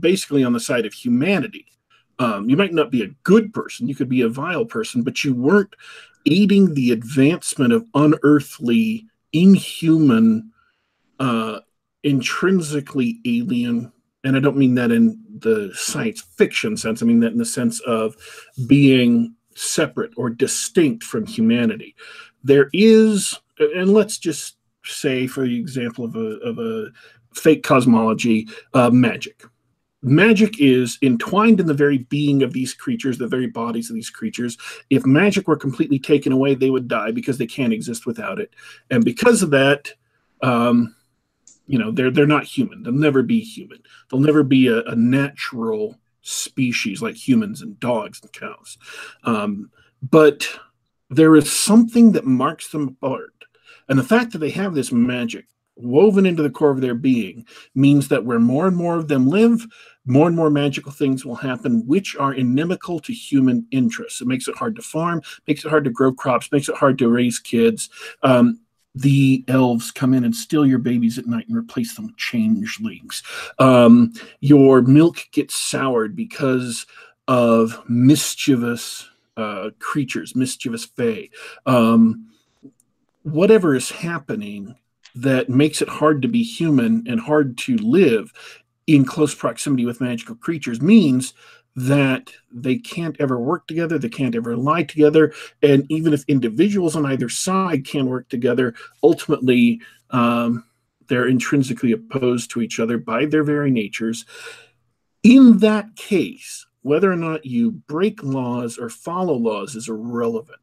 A: basically on the side of humanity. You might not be a good person, you could be a vile person, but you weren't aiding the advancement of unearthly, inhuman, intrinsically alien, and I don't mean that in the science fiction sense, I mean that in the sense of being separate or distinct from humanity. There is, and let's just say, for the example of a fake cosmology, magic. Magic is entwined in the very being of these creatures, the very bodies of these creatures. If magic were completely taken away, they would die because they can't exist without it. And because of that, they're not human. They'll never be human. They'll never be a natural species like humans and dogs and cows. But there is something that marks them apart. And the fact that they have this magic woven into the core of their being means that where more and more of them live, more and more magical things will happen, which are inimical to human interests. It makes it hard to farm, makes it hard to grow crops, makes it hard to raise kids. The elves come in and steal your babies at night and replace them with changelings. Your milk gets soured because of mischievous creatures, mischievous fae. Whatever is happening that makes it hard to be human and hard to live in close proximity with magical creatures means that they can't ever work together, they can't ever lie together, and even if individuals on either side can work together, ultimately they're intrinsically opposed to each other by their very natures. In that case, whether or not you break laws or follow laws is irrelevant.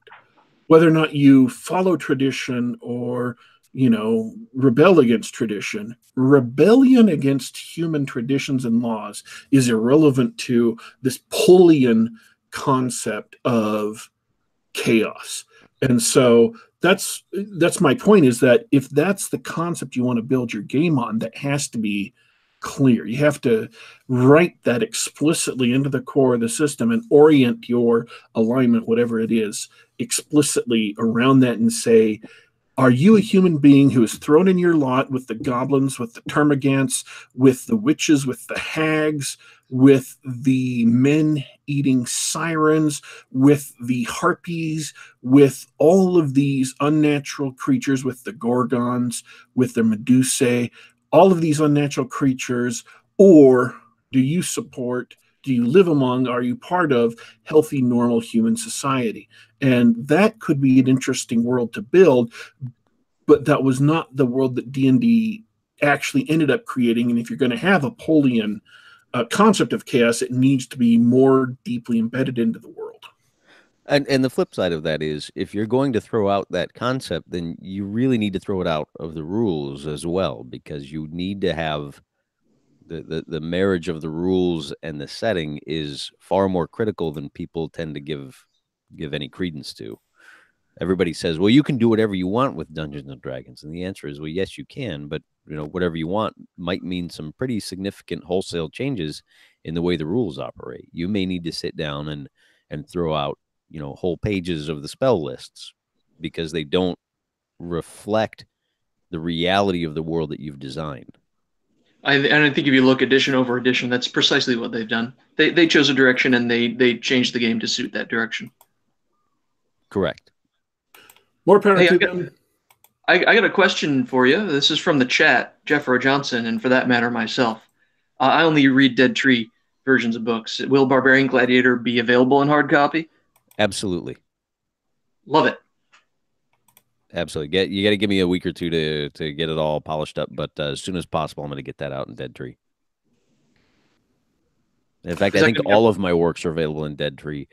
A: Whether or not you follow tradition or rebel against tradition, rebellion against human traditions and laws is irrelevant to this Paulian concept of chaos. And so that's my point, is that if that's the concept you want to build your game on, that has to be clear. You have to write that explicitly into the core of the system and orient your alignment, whatever it is, explicitly around that and say, are you a human being who is thrown in your lot with the goblins, with the termagants, with the witches, with the hags, with the men-eating sirens, with the harpies, with all of these unnatural creatures, with the gorgons, with the medusae, all of these unnatural creatures? Or do you live among, are you part of healthy, normal human society? And that could be an interesting world to build, but that was not the world that D&D actually ended up creating. And if you're going to have a Paulian concept of chaos, it needs to be more deeply embedded into the world.
C: And the flip side of that is, if you're going to throw out that concept, then you really need to throw it out of the rules as well, because you need to have the marriage of the rules and the setting is far more critical than people tend to give any credence to. Everybody says, well, you can do whatever you want with Dungeons and Dragons. And the answer is, well, yes, you can. But, whatever you want might mean some pretty significant wholesale changes in the way the rules operate. You may need to sit down and throw out whole pages of the spell lists because they don't reflect the reality of the world that you've designed.
B: And I think if you look edition over edition, that's precisely what they've done. They chose a direction and they changed the game to suit that direction.
C: Correct.
A: More power
B: Hey,
A: to them.
B: I got a question for you. This is from the chat, Jeff Johnson, and for that matter, myself. I only read Dead Tree versions of books. Will Barbarian Gladiator be available in hard copy?
C: Absolutely.
B: Love it.
C: Absolutely. You got to give me a week or two to get it all polished up, but as soon as possible, I'm going to get that out in Dead Tree. In fact, I think all of my works are available in Dead Tree.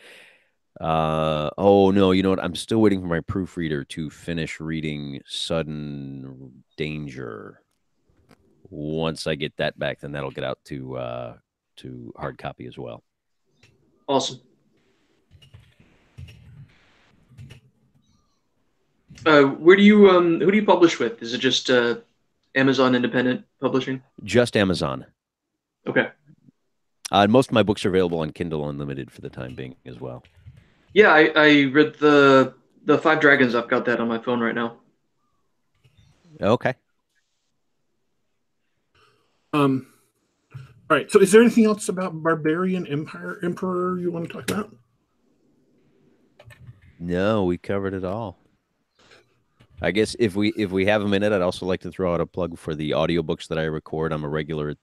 C: Oh no, you know what? I'm still waiting for my proofreader to finish reading Sudden Danger. Once I get that back, then that'll get out to hard copy as well.
B: Awesome. Who do you publish with? Is it just Amazon independent publishing?
C: Just Amazon.
B: Okay.
C: Most of my books are available on Kindle Unlimited for the time being as well.
B: Yeah, I read the Five Dragons. I've got that on my phone right now.
C: Okay.
A: All right. So, is there anything else about Barbarian Emperor you want to talk about?
C: No, we covered it all. I guess if we have a minute, I'd also like to throw out a plug for the audiobooks that I record. I'm a regular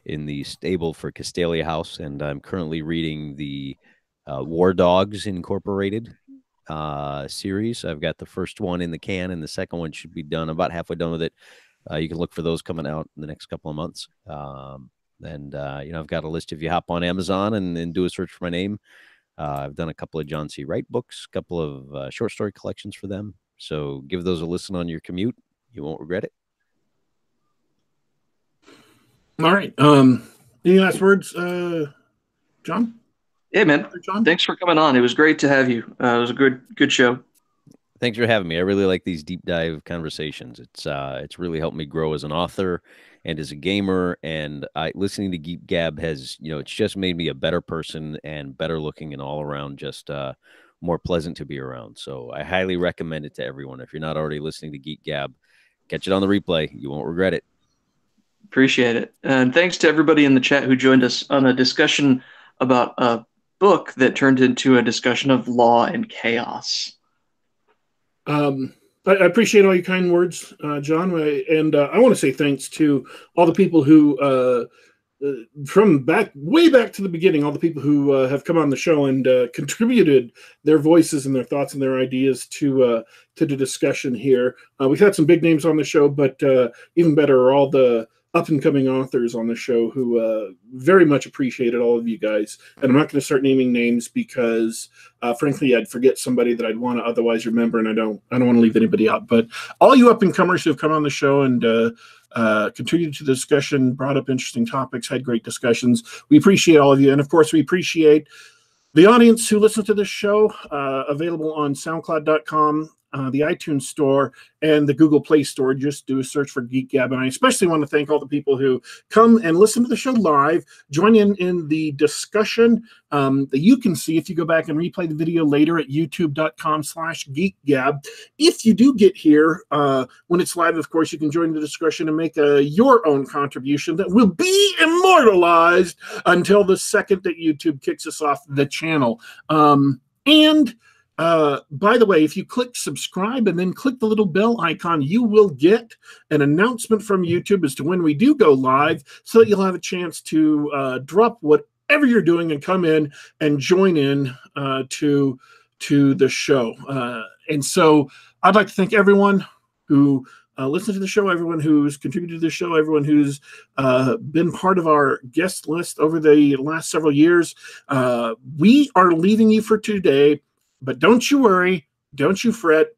C: in the stable for Castalia House, and I'm currently reading the War Dogs Incorporated series. I've got the first one in the can, and the second one should be done. I'm about halfway done with it. You can look for those coming out in the next couple of months. I've got a list. If you hop on Amazon and do a search for my name, I've done a couple of John C. Wright books, a couple of short story collections for them. So give those a listen on your commute. You won't regret it.
A: All right. Any last words, John?
B: Hey, man.
A: John?
B: Thanks for coming on. It was great to have you. It was a good show.
C: Thanks for having me. I really like these deep dive conversations. It's really helped me grow as an author and as a gamer. And listening to Geek Gab has, it's just made me a better person and better looking and all around just more pleasant to be around. So I highly recommend it to everyone. If you're not already listening to Geek Gab, catch it on the replay. You won't regret it.
B: Appreciate it. And thanks to everybody in the chat who joined us on a discussion about a book that turned into a discussion of law and chaos. I
A: appreciate all your kind words, John. And I want to say thanks to all the people who, from way back to the beginning, all the people who have come on the show and contributed their voices and their thoughts and their ideas to the discussion here. We've had some big names on the show, but even better are all the up-and-coming authors on the show who very much appreciated all of you guys. And I'm not going to start naming names because, frankly, I'd forget somebody that I'd want to otherwise remember, and I don't want to leave anybody out. But all you up-and-comers who have come on the show and contributed to the discussion, brought up interesting topics, had great discussions, we appreciate all of you. And, of course, we appreciate the audience who listens to this show, available on SoundCloud.com, the iTunes Store, and the Google Play Store. Just do a search for Geek Gab. And I especially want to thank all the people who come and listen to the show live, join in the discussion that you can see if you go back and replay the video later at youtube.com/geekgab. If you do get here when it's live, of course, you can join the discussion and make your own contribution that will be immortalized until the second that YouTube kicks us off the channel. By the way, if you click subscribe and then click the little bell icon, you will get an announcement from YouTube as to when we do go live, so that you'll have a chance to drop whatever you're doing and come in and join in to the show. And so I'd like to thank everyone who listened to the show, everyone who's contributed to the show, everyone who's been part of our guest list over the last several years. We are leaving you for today. But don't you worry, don't you fret.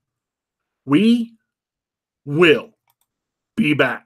A: We will be back.